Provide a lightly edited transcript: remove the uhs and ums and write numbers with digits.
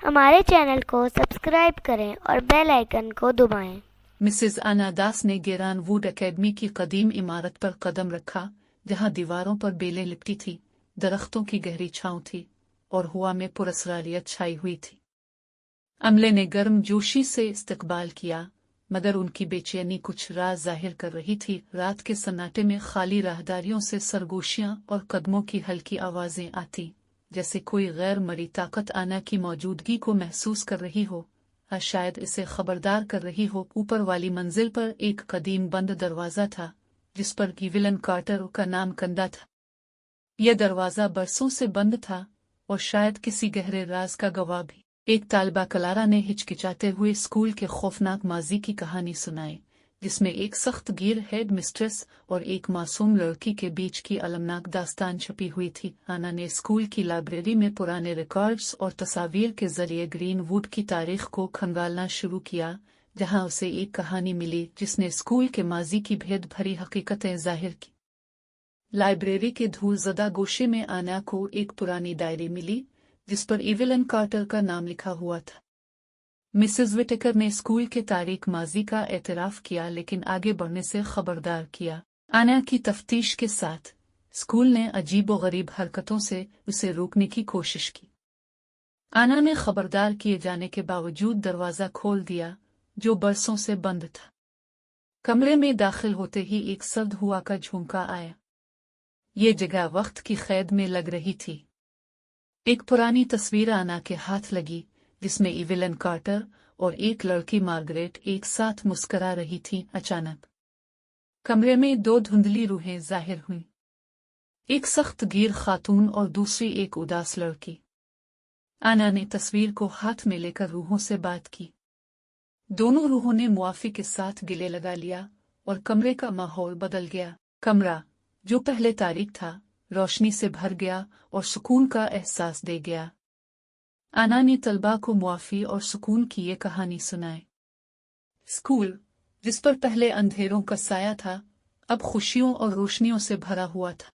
हमारे चैनल को सब्सक्राइब करें और बेल आइकन को दबाएं। मिसेस आना दास ने गेरान वुड एकेडमी की कदीम इमारत पर कदम रखा, जहां दीवारों पर बेलें लिपटी थी, दरख्तों की गहरी छांव थी और हवा में पुरस्रारियत छाई हुई थी। अमले ने गर्म जोशी से इस्तकबाल किया, मगर उनकी बेचैनी कुछ राज जाहिर कर रही थी। रात के सन्नाटे में खाली राहदारियों से सरगोशियां और कदमों की हल्की आवाजें आती, जैसे कोई गैर मरी ताकत आना की मौजूदगी को महसूस कर रही हो, या शायद इसे खबरदार कर रही हो। ऊपर वाली मंजिल पर एक कदीम बंद दरवाजा था, जिस पर गिविलन कार्टर का नाम कंदा था। यह दरवाजा बरसों से बंद था और शायद किसी गहरे राज का गवाह भी। एक तालिबा कलारा ने हिचकिचाते हुए स्कूल के खौफनाक माजी की कहानी सुनाई, जिसमें एक सख्त गिर हेड मिस्ट्रेस और एक मासूम लड़की के बीच की अलमनाक दास्तान छपी हुई थी। आना ने स्कूल की लाइब्रेरी में पुराने रिकॉर्ड्स और तस्वीर के जरिए ग्रीनवुड की तारीख को खंगालना शुरू किया, जहां उसे एक कहानी मिली जिसने स्कूल के माजी की भेद भरी हकीकतें जाहिर की। लाइब्रेरी के धूलज़दा गोशे में आना को एक पुरानी डायरी मिली, जिस पर इवेलन कार्टर का नाम लिखा हुआ था। मिसेस विटेकर ने स्कूल के तारीख माजी का एतराफ किया, लेकिन आगे बढ़ने से खबरदार किया। आना की तफ्तीश के साथ स्कूल ने अजीबोगरीब हरकतों से उसे रोकने की कोशिश की। आना ने खबरदार किए जाने के बावजूद दरवाजा खोल दिया, जो बरसों से बंद था। कमरे में दाखिल होते ही एक सर्द हुआ का झोंका आया। ये जगह वक्त की कैद में लग रही थी। एक पुरानी तस्वीर आना के हाथ लगी, जिसमें इवेलन कार्टर और एक लड़की मार्गरेट एक साथ मुस्करा रही थी। अचानक कमरे में दो धुंधली रूहें जाहिर हुईं, एक सख्त गिर खातून और दूसरी एक उदास लड़की। आना ने तस्वीर को हाथ में लेकर रूहों से बात की। दोनों रूहों ने मुआफी के साथ गिले लगा लिया और कमरे का माहौल बदल गया। कमरा, जो पहले तारीक था, रोशनी से भर गया और सुकून का एहसास दे गया। आना ने तलबा को मुआफी और सुकून की ये कहानी सुनाई। स्कूल, जिस पर पहले अंधेरों का साया था, अब खुशियों और रोशनियों से भरा हुआ था।